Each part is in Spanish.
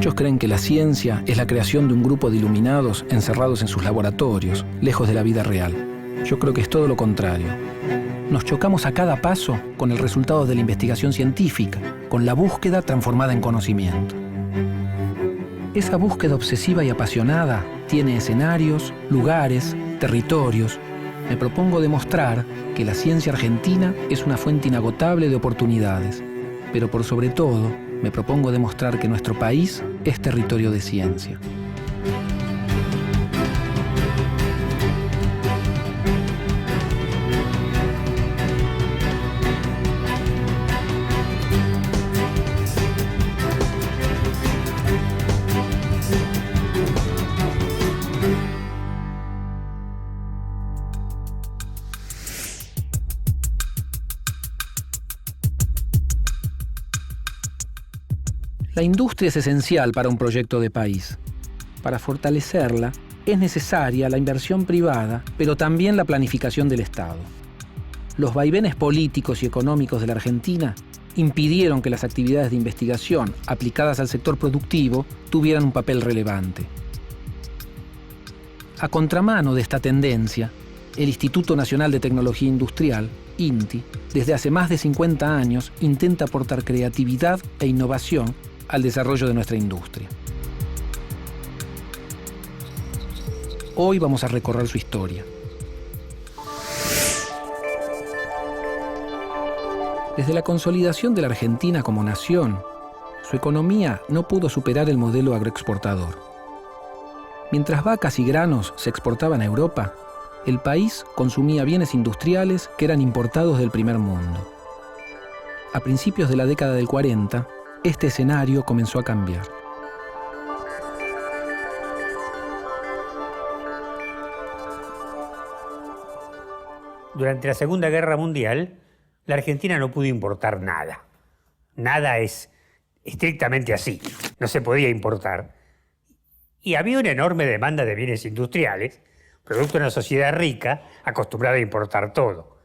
Muchos creen que la ciencia es la creación de un grupo de iluminados encerrados en sus laboratorios, lejos de la vida real. Yo creo que es todo lo contrario. Nos chocamos a cada paso con el resultado de la investigación científica, con la búsqueda transformada en conocimiento. Esa búsqueda obsesiva y apasionada tiene escenarios, lugares, territorios. Me propongo demostrar que la ciencia argentina es una fuente inagotable de oportunidades, pero por sobre todo, me propongo demostrar que nuestro país es territorio de ciencia. La industria es esencial para un proyecto de país. Para fortalecerla, es necesaria la inversión privada, pero también la planificación del Estado. Los vaivenes políticos y económicos de la Argentina impidieron que las actividades de investigación aplicadas al sector productivo tuvieran un papel relevante. A contramano de esta tendencia, el Instituto Nacional de Tecnología Industrial, INTI, desde hace más de 50 años intenta aportar creatividad e innovación al desarrollo de nuestra industria. Hoy vamos a recorrer su historia. Desde la consolidación de la Argentina como nación, su economía no pudo superar el modelo agroexportador. Mientras vacas y granos se exportaban a Europa, el país consumía bienes industriales que eran importados del primer mundo. A principios de la década del 40, este escenario comenzó a cambiar. Durante la Segunda Guerra Mundial, la Argentina no pudo importar nada. Nada es estrictamente así. No se podía importar. Y había una enorme demanda de bienes industriales, producto de una sociedad rica acostumbrada a importar todo.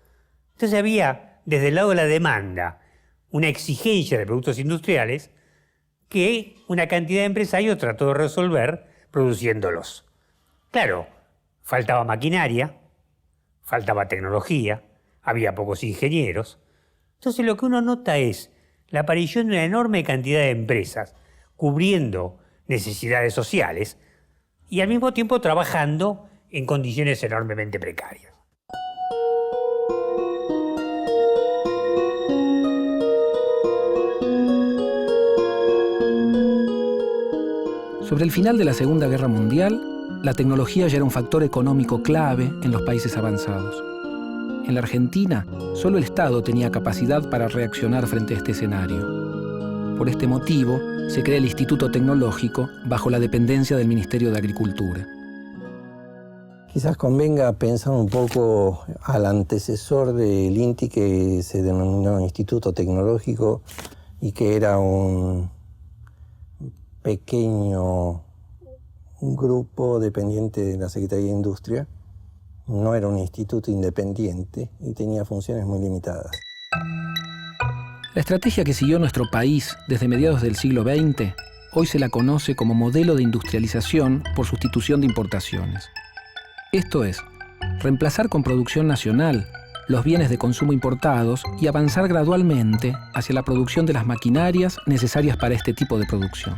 Entonces había, desde el lado de la demanda, una exigencia de productos industriales que una cantidad de empresarios trató de resolver produciéndolos. Claro, faltaba maquinaria, faltaba tecnología, había pocos ingenieros. Entonces lo que uno nota es la aparición de una enorme cantidad de empresas cubriendo necesidades sociales y al mismo tiempo trabajando en condiciones enormemente precarias. Sobre el final de la Segunda Guerra Mundial, la tecnología ya era un factor económico clave en los países avanzados. En la Argentina, solo el Estado tenía capacidad para reaccionar frente a este escenario. Por este motivo, se crea el Instituto Tecnológico bajo la dependencia del Ministerio de Agricultura. Quizás convenga pensar un poco al antecesor del INTI, que se denominó Instituto Tecnológico y que era un pequeño grupo dependiente de la Secretaría de Industria. No era un instituto independiente y tenía funciones muy limitadas. La estrategia que siguió nuestro país desde mediados del siglo XX, hoy se la conoce como modelo de industrialización por sustitución de importaciones. Esto es, reemplazar con producción nacional los bienes de consumo importados y avanzar gradualmente hacia la producción de las maquinarias necesarias para este tipo de producción.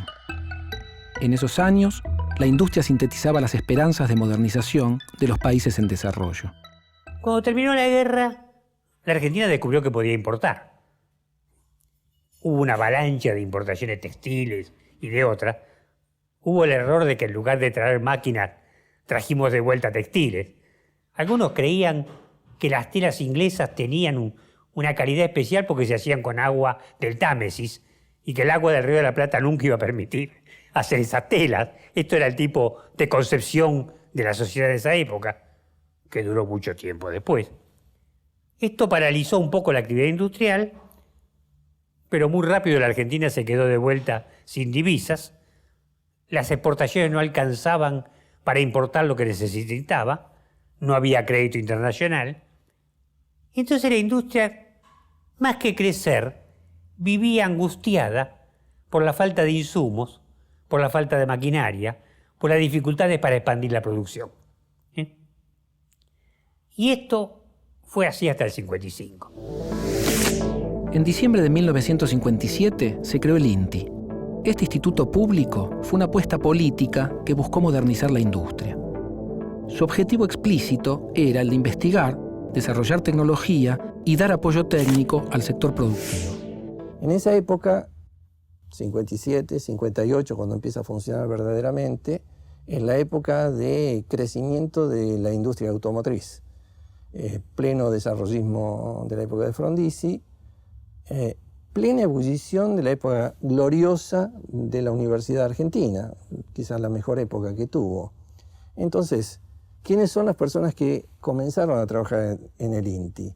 En esos años, la industria sintetizaba las esperanzas de modernización de los países en desarrollo. Cuando terminó la guerra, la Argentina descubrió que podía importar. Hubo una avalancha de importaciones textiles y de otras. Hubo el error de que en lugar de traer máquinas, trajimos de vuelta textiles. Algunos creían que las telas inglesas tenían una calidad especial porque se hacían con agua del Támesis y que el agua del Río de la Plata nunca iba a permitir hacer esas telas. Esto era el tipo de concepción de la sociedad de esa época, que duró mucho tiempo después. Esto paralizó un poco la actividad industrial, pero muy rápido la Argentina se quedó de vuelta sin divisas. Las exportaciones no alcanzaban para importar lo que necesitaba, no había crédito internacional. Entonces la industria, más que crecer, vivía angustiada por la falta de insumos, por la falta de maquinaria, por las dificultades para expandir la producción. Y esto fue así hasta el 55. En diciembre de 1957 se creó el INTI. Este instituto público fue una apuesta política que buscó modernizar la industria. Su objetivo explícito era el de investigar, desarrollar tecnología y dar apoyo técnico al sector productivo. En esa época, 57, 58, cuando empieza a funcionar verdaderamente, es la época de crecimiento de la industria automotriz. Pleno desarrollismo de la época de Frondizi, plena ebullición de la época gloriosa de la Universidad Argentina, quizás la mejor época que tuvo. Entonces, ¿quiénes son las personas que comenzaron a trabajar en el INTI?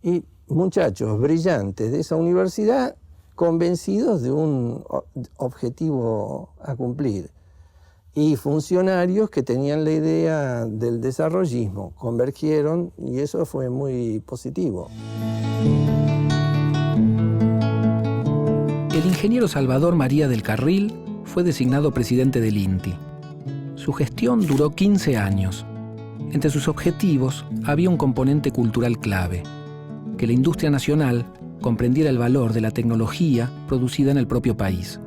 Y muchachos brillantes de esa universidad convencidos de un objetivo a cumplir. Y funcionarios que tenían la idea del desarrollismo, convergieron y eso fue muy positivo. El ingeniero Salvador María del Carril fue designado presidente del INTI. Su gestión duró 15 años. Entre sus objetivos había un componente cultural clave: que la industria nacional comprendiera el valor de la tecnología producida en el propio país.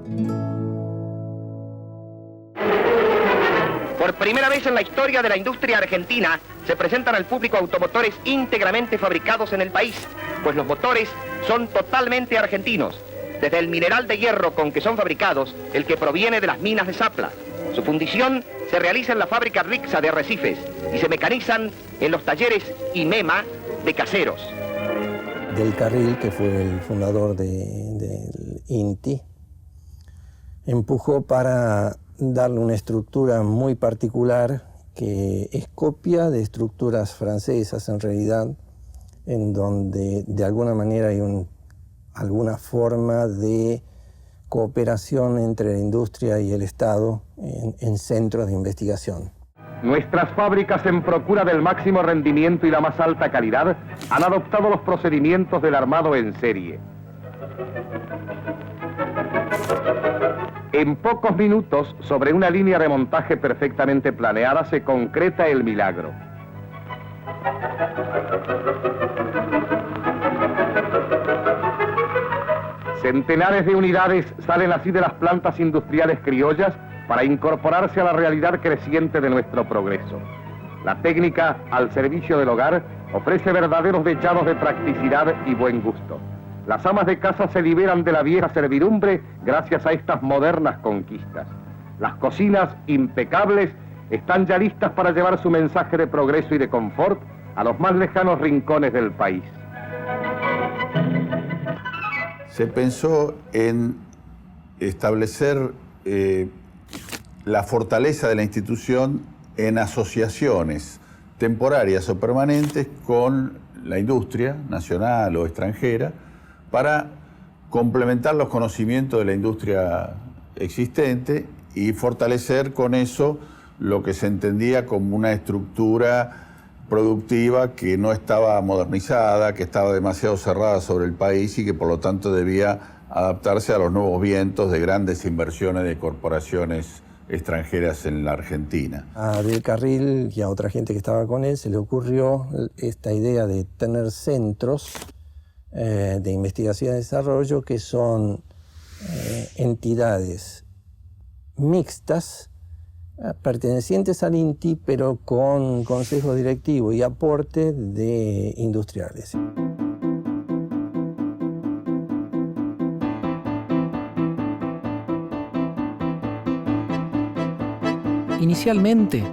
Por primera vez en la historia de la industria argentina se presentan al público automotores íntegramente fabricados en el país, pues los motores son totalmente argentinos, desde el mineral de hierro con que son fabricados, el que proviene de las minas de Zapla. Su fundición se realiza en la fábrica Rixa de Arrecifes y se mecanizan en los talleres IMEMA de Caseros. Del Carril, que fue el fundador del INTI, empujó para darle una estructura muy particular que es copia de estructuras francesas en realidad, en donde de alguna manera hay alguna forma de cooperación entre la industria y el Estado en centros de investigación. Nuestras fábricas, en procura del máximo rendimiento y la más alta calidad, han adoptado los procedimientos del armado en serie. En pocos minutos, sobre una línea de montaje perfectamente planeada, se concreta el milagro. Centenares de unidades salen así de las plantas industriales criollas para incorporarse a la realidad creciente de nuestro progreso. La técnica al servicio del hogar ofrece verdaderos dechados de practicidad y buen gusto. Las amas de casa se liberan de la vieja servidumbre gracias a estas modernas conquistas. Las cocinas impecables están ya listas para llevar su mensaje de progreso y de confort a los más lejanos rincones del país. Se pensó en establecer la fortaleza de la institución en asociaciones temporarias o permanentes con la industria nacional o extranjera para complementar los conocimientos de la industria existente y fortalecer con eso lo que se entendía como una estructura productiva que no estaba modernizada, que estaba demasiado cerrada sobre el país y que por lo tanto debía adaptarse a los nuevos vientos de grandes inversiones de corporaciones extranjeras en la Argentina. A Del Carril y a otra gente que estaba con él se le ocurrió esta idea de tener centros de investigación y desarrollo que son entidades mixtas pertenecientes al INTI, pero con consejo directivo y aporte de industriales. Inicialmente,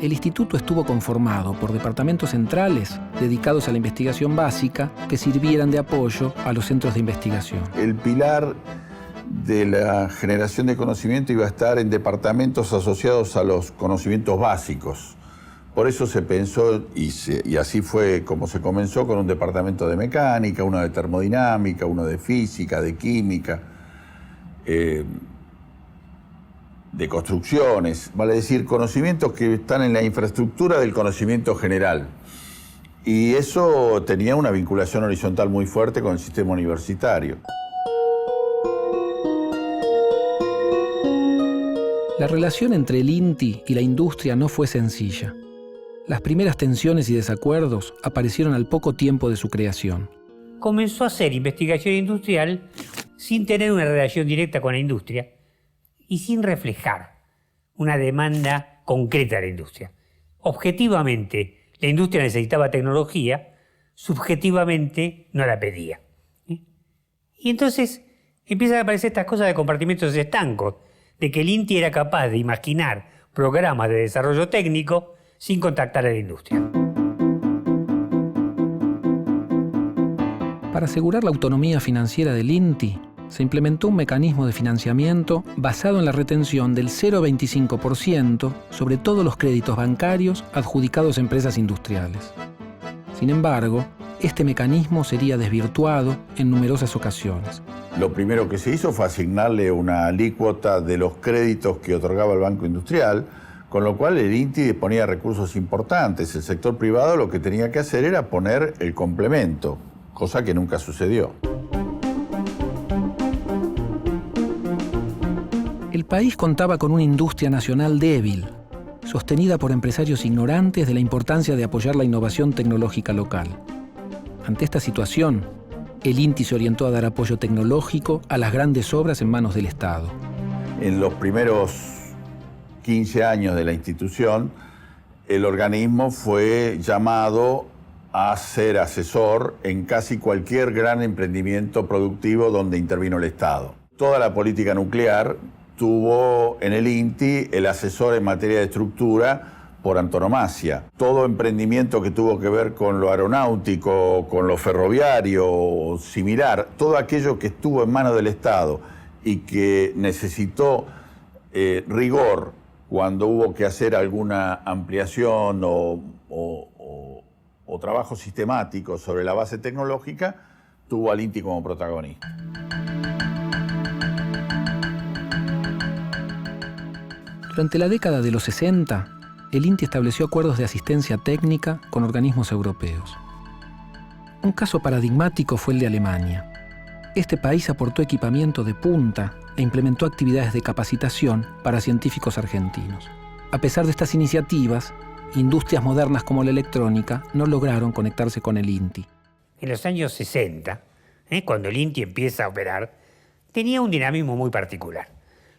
el instituto estuvo conformado por departamentos centrales dedicados a la investigación básica que sirvieran de apoyo a los centros de investigación. El pilar de la generación de conocimiento iba a estar en departamentos asociados a los conocimientos básicos. Por eso se pensó, y así fue como se comenzó, con un departamento de mecánica, uno de termodinámica, uno de física, de química, de construcciones, vale decir, conocimientos que están en la infraestructura del conocimiento general. Y eso tenía una vinculación horizontal muy fuerte con el sistema universitario. La relación entre el INTI y la industria no fue sencilla. Las primeras tensiones y desacuerdos aparecieron al poco tiempo de su creación. Comenzó a hacer investigación industrial sin tener una relación directa con la industria y sin reflejar una demanda concreta de la industria. Objetivamente, la industria necesitaba tecnología, subjetivamente no la pedía. Y entonces empiezan a aparecer estas cosas de compartimentos estancos, de que el INTI era capaz de imaginar programas de desarrollo técnico sin contactar a la industria. Para asegurar la autonomía financiera del INTI, se implementó un mecanismo de financiamiento basado en la retención del 0,25% sobre todos los créditos bancarios adjudicados a empresas industriales. Sin embargo, este mecanismo sería desvirtuado en numerosas ocasiones. Lo primero que se hizo fue asignarle una alícuota de los créditos que otorgaba el Banco Industrial, con lo cual el INTI disponía de recursos importantes. El sector privado lo que tenía que hacer era poner el complemento, cosa que nunca sucedió. El país contaba con una industria nacional débil, sostenida por empresarios ignorantes de la importancia de apoyar la innovación tecnológica local. Ante esta situación, el INTI se orientó a dar apoyo tecnológico a las grandes obras en manos del Estado. En los primeros 15 años de la institución, el organismo fue llamado a ser asesor en casi cualquier gran emprendimiento productivo donde intervino el Estado. Toda la política nuclear tuvo en el INTI el asesor en materia de estructura por antonomasia. Todo emprendimiento que tuvo que ver con lo aeronáutico, con lo ferroviario o similar, todo aquello que estuvo en manos del Estado y que necesitó rigor cuando hubo que hacer alguna ampliación o trabajo sistemático sobre la base tecnológica, tuvo al INTI como protagonista. Durante la década de los 60, el INTI estableció acuerdos de asistencia técnica con organismos europeos. Un caso paradigmático fue el de Alemania. Este país aportó equipamiento de punta e implementó actividades de capacitación para científicos argentinos. A pesar de estas iniciativas, industrias modernas como la electrónica no lograron conectarse con el INTI. En los años 60, cuando el INTI empieza a operar, tenía un dinamismo muy particular.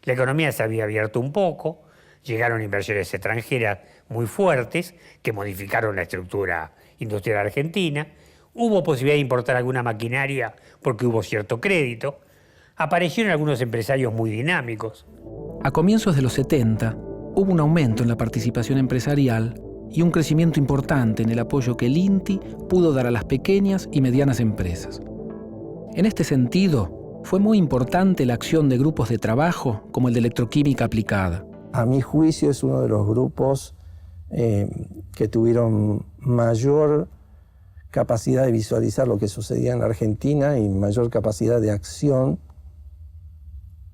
La economía se había abierto un poco, llegaron inversiones extranjeras muy fuertes que modificaron la estructura industrial argentina, hubo posibilidad de importar alguna maquinaria porque hubo cierto crédito, aparecieron algunos empresarios muy dinámicos. A comienzos de los 70, hubo un aumento en la participación empresarial y un crecimiento importante en el apoyo que el INTI pudo dar a las pequeñas y medianas empresas. En este sentido, fue muy importante la acción de grupos de trabajo como el de electroquímica aplicada. A mi juicio es uno de los grupos que tuvieron mayor capacidad de visualizar lo que sucedía en Argentina y mayor capacidad de acción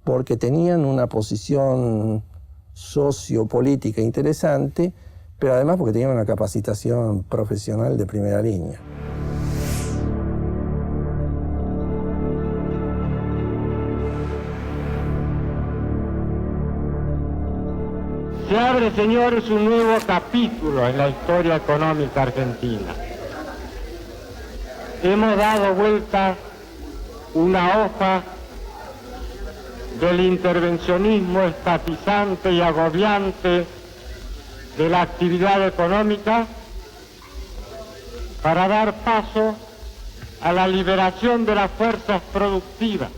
porque tenían una posición sociopolítica interesante, pero además porque tenían una capacitación profesional de primera línea. Se abre, señores, un nuevo capítulo en la historia económica argentina. Hemos dado vuelta una hoja del intervencionismo estatizante y agobiante de la actividad económica para dar paso a la liberación de las fuerzas productivas.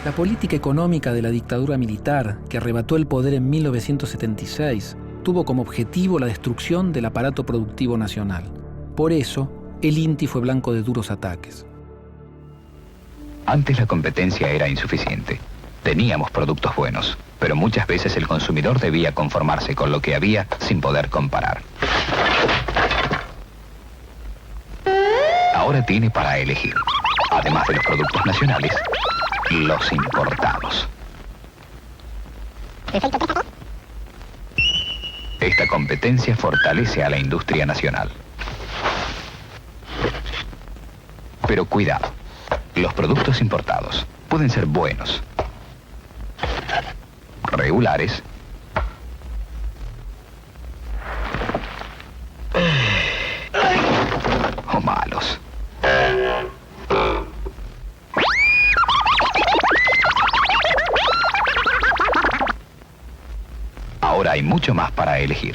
La política económica de la dictadura militar, que arrebató el poder en 1976, tuvo como objetivo la destrucción del aparato productivo nacional. Por eso, el INTI fue blanco de duros ataques. Antes la competencia era insuficiente. Teníamos productos buenos, pero muchas veces el consumidor debía conformarse con lo que había sin poder comparar. Ahora tiene para elegir, además de los productos nacionales, los importados. Esta competencia fortalece a la industria nacional. Pero cuidado, los productos importados pueden ser buenos, regulares Ahora hay mucho más para elegir.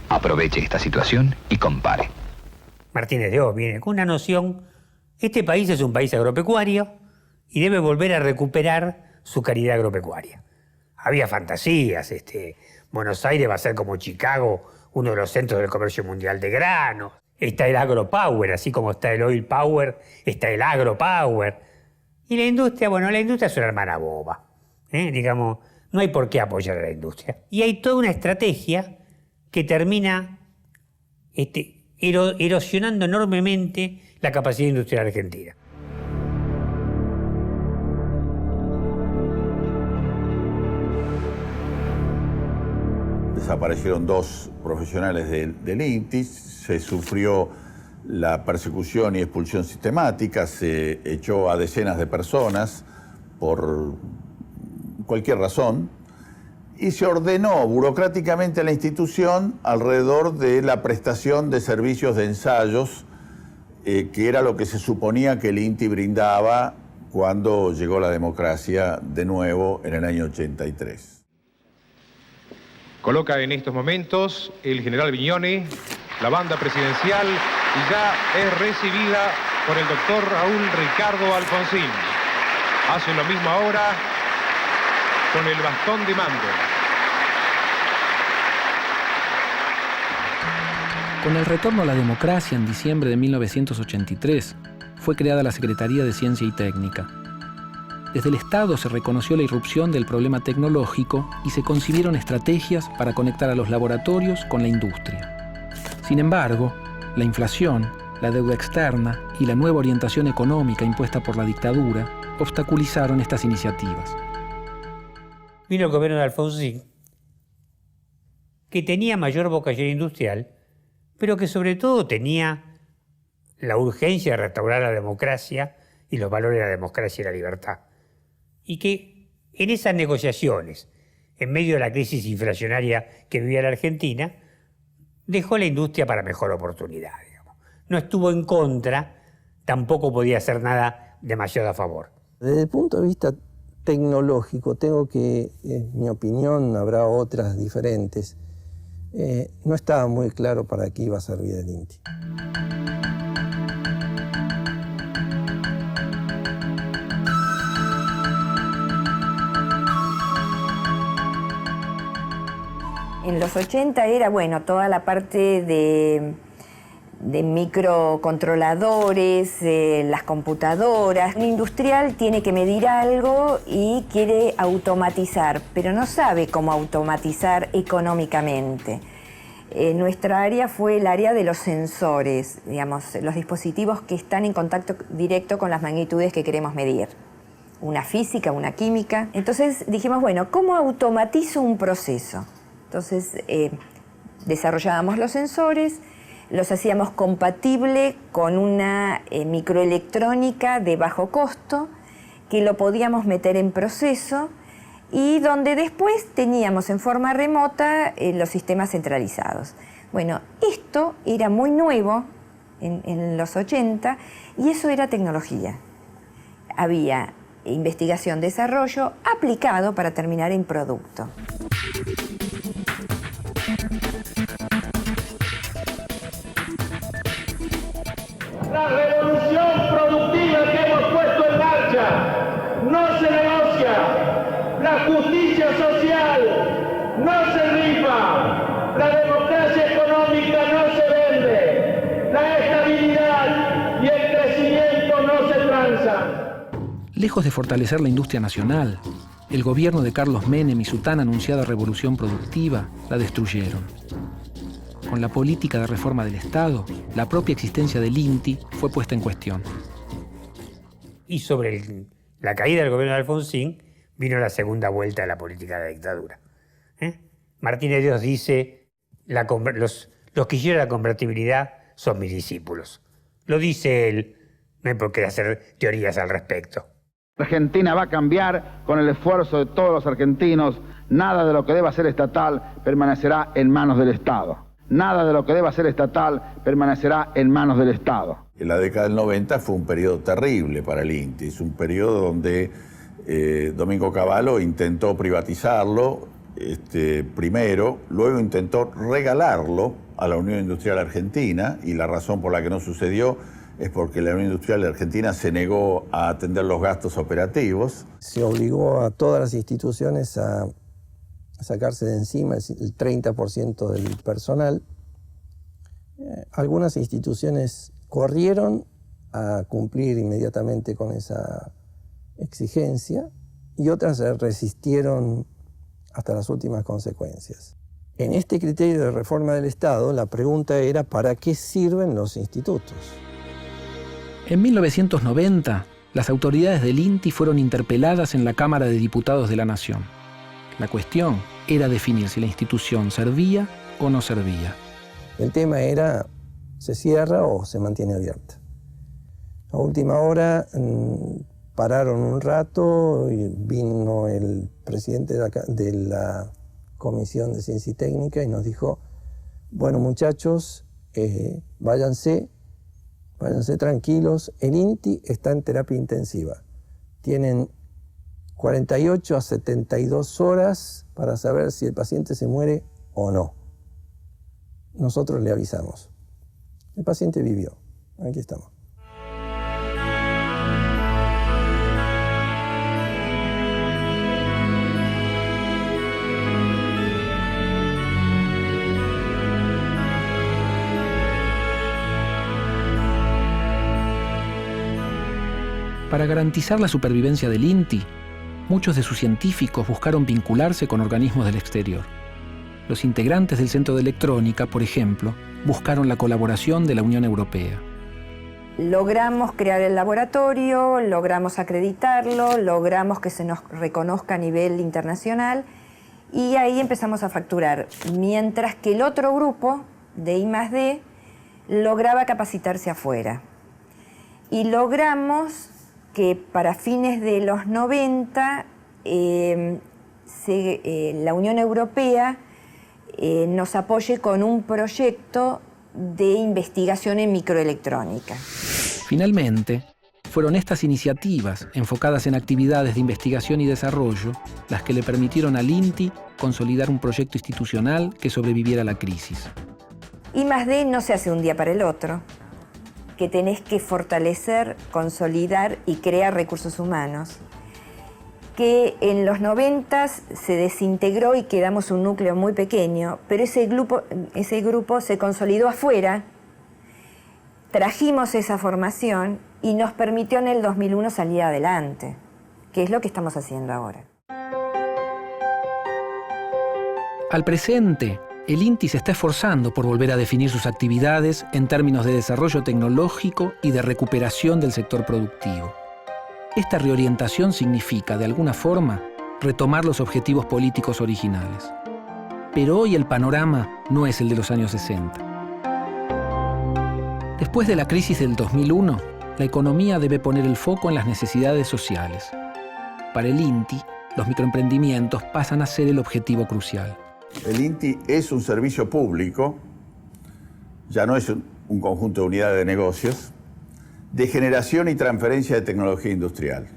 Aproveche esta situación y compare. Martínez de Oz viene con una noción: este país es un país agropecuario y debe volver a recuperar su calidad agropecuaria. Había fantasías, Buenos Aires va a ser como Chicago, uno de los centros del comercio mundial de granos. Está el agropower, así como está el oil power, está el agropower. Y la industria, bueno, la industria es una hermana boba. Digamos, no hay por qué apoyar a la industria. Y hay toda una estrategia que termina erosionando enormemente la capacidad industrial argentina. Desaparecieron 2 profesionales del INTI, se sufrió la persecución y expulsión sistemática, se echó a decenas de personas por cualquier razón y se ordenó burocráticamente a la institución alrededor de la prestación de servicios de ensayos, que era lo que se suponía que el INTI brindaba cuando llegó la democracia de nuevo en el año 83. Coloca en estos momentos el general Viñone la banda presidencial y ya es recibida por el doctor Raúl Ricardo Alfonsín. Hace lo mismo ahora con el bastón de mando. Con el retorno a la democracia en diciembre de 1983, fue creada la Secretaría de Ciencia y Técnica. Desde el Estado se reconoció la irrupción del problema tecnológico y se concibieron estrategias para conectar a los laboratorios con la industria. Sin embargo, la inflación, la deuda externa y la nueva orientación económica impuesta por la dictadura obstaculizaron estas iniciativas. Vino el gobierno de Alfonsín, que tenía mayor vocación industrial, pero que sobre todo tenía la urgencia de restaurar la democracia y los valores de la democracia y la libertad. Y que en esas negociaciones, en medio de la crisis inflacionaria que vivía la Argentina, dejó la industria para mejor oportunidad, digamos. No estuvo en contra, tampoco podía hacer nada demasiado a favor. Desde el punto de vista tecnológico, tengo que, en mi opinión, habrá otras diferentes, no estaba muy claro para qué iba a servir el INTI. En los 80 era, bueno, toda la parte de microcontroladores, las computadoras. Un industrial tiene que medir algo y quiere automatizar, pero no sabe cómo automatizar económicamente. Nuestra área fue el área de los sensores, digamos, los dispositivos que están en contacto directo con las magnitudes que queremos medir. Una física, una química. Entonces dijimos, bueno, ¿cómo automatizo un proceso? Entonces desarrollábamos los sensores, los hacíamos compatible con una microelectrónica de bajo costo, que lo podíamos meter en proceso y donde después teníamos en forma remota los sistemas centralizados. Bueno, esto era muy nuevo en los 80 y eso era tecnología. Había investigación, desarrollo aplicado para terminar en producto. La revolución productiva que hemos puesto en marcha no se negocia, la justicia social no se rifa, la democracia económica no se vende, la estabilidad y el crecimiento no se transan. Lejos de fortalecer la industria nacional, el gobierno de Carlos Menem y su tan anunciada revolución productiva la destruyeron. Con la política de reforma del Estado, la propia existencia del INTI fue puesta en cuestión. Y sobre la caída del gobierno de Alfonsín vino la segunda vuelta de la política de la dictadura. Martínez de Oz dice, los que hicieron la convertibilidad son mis discípulos. Lo dice él, no hay por qué hacer teorías al respecto. Argentina va a cambiar con el esfuerzo de todos los argentinos. Nada de lo que deba ser estatal permanecerá en manos del Estado. Nada de lo que deba ser estatal permanecerá en manos del Estado. En la década del 90 fue un periodo terrible para el INTI. Es un periodo donde Domingo Cavallo intentó privatizarlo primero, luego intentó regalarlo a la Unión Industrial Argentina, y la razón por la que no sucedió es porque la Unión Industrial Argentina se negó a atender los gastos operativos. Se obligó a todas las instituciones a sacarse de encima el 30% del personal. Algunas instituciones corrieron a cumplir inmediatamente con esa exigencia y otras se resistieron hasta las últimas consecuencias. En este criterio de reforma del Estado, la pregunta era ¿para qué sirven los institutos? En 1990, las autoridades del INTI fueron interpeladas en la Cámara de Diputados de la Nación. La cuestión era definir si la institución servía o no servía. El tema era, ¿se cierra o se mantiene abierta? A última hora pararon un rato y vino el presidente de la Comisión de Ciencia y Técnica y nos dijo, bueno muchachos, váyanse tranquilos, el INTI está en terapia intensiva. Tienen 48 a 72 horas para saber si el paciente se muere o no. Nosotros le avisamos. El paciente vivió. Aquí estamos. Para garantizar la supervivencia del INTI, muchos de sus científicos buscaron vincularse con organismos del exterior. Los integrantes del Centro de Electrónica, por ejemplo, buscaron la colaboración de la Unión Europea. Logramos crear el laboratorio, logramos acreditarlo, logramos que se nos reconozca a nivel internacional y ahí empezamos a facturar, mientras que el otro grupo de I+D lograba capacitarse afuera. Y logramos que para fines de los 90 la Unión Europea nos apoye con un proyecto de investigación en microelectrónica. Finalmente, fueron estas iniciativas, enfocadas en actividades de investigación y desarrollo, las que le permitieron al INTI consolidar un proyecto institucional que sobreviviera a la crisis. I+D no se hace un día para el otro, que tenés que fortalecer, consolidar y crear recursos humanos, que en los 90 se desintegró y quedamos un núcleo muy pequeño, pero ese grupo se consolidó afuera, trajimos esa formación y nos permitió en el 2001 salir adelante, que es lo que estamos haciendo ahora. Al presente, el INTI se está esforzando por volver a definir sus actividades en términos de desarrollo tecnológico y de recuperación del sector productivo. Esta reorientación significa, de alguna forma, retomar los objetivos políticos originales. Pero hoy el panorama no es el de los años 60. Después de la crisis del 2001, la economía debe poner el foco en las necesidades sociales. Para el INTI, los microemprendimientos pasan a ser el objetivo crucial. El INTI es un servicio público, ya no es un conjunto de unidades de negocios, de generación y transferencia de tecnología industrial.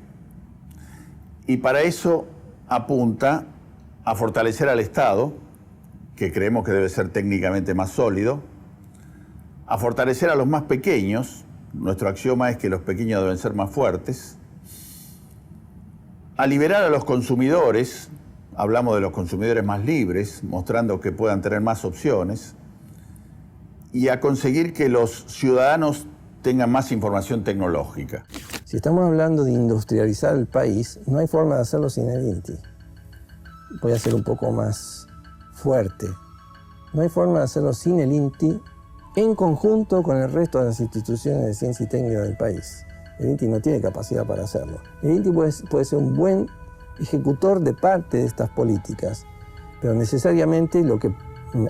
Y para eso apunta a fortalecer al Estado, que creemos que debe ser técnicamente más sólido, a fortalecer a los más pequeños, nuestro axioma es que los pequeños deben ser más fuertes, a liberar a los consumidores, hablamos de los consumidores más libres, mostrando que puedan tener más opciones, y a conseguir que los ciudadanos tengan más información tecnológica. Si estamos hablando de industrializar el país, no hay forma de hacerlo sin el INTI. Voy a ser un poco más fuerte. No hay forma de hacerlo sin el INTI en conjunto con el resto de las instituciones de ciencia y técnica del país. El INTI no tiene capacidad para hacerlo. El INTI puede ser un buen ejecutor de parte de estas políticas, pero necesariamente lo que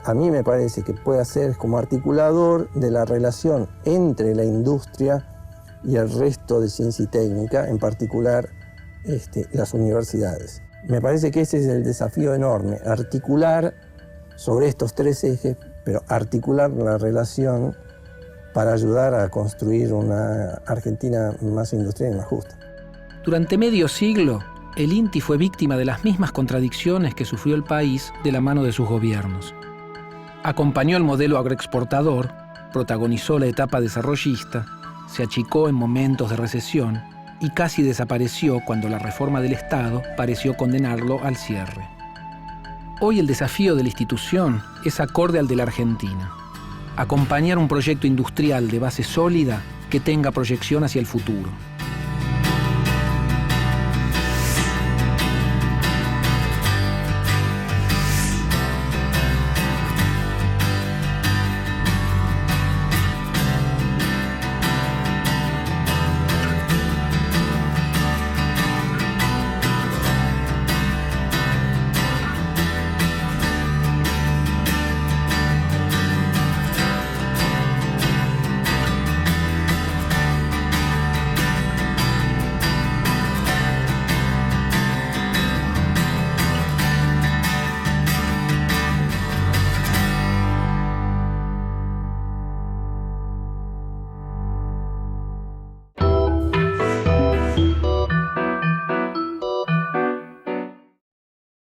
a mí me parece que puede hacer es como articulador de la relación entre la industria y el resto de ciencia y técnica, en particular las universidades. Me parece que ese es el desafío enorme, articular sobre estos tres ejes, pero articular la relación para ayudar a construir una Argentina más industrial y más justa. Durante medio siglo, el INTI fue víctima de las mismas contradicciones que sufrió el país de la mano de sus gobiernos. Acompañó el modelo agroexportador, protagonizó la etapa desarrollista, se achicó en momentos de recesión y casi desapareció cuando la reforma del Estado pareció condenarlo al cierre. Hoy el desafío de la institución es acorde al de la Argentina: acompañar un proyecto industrial de base sólida que tenga proyección hacia el futuro.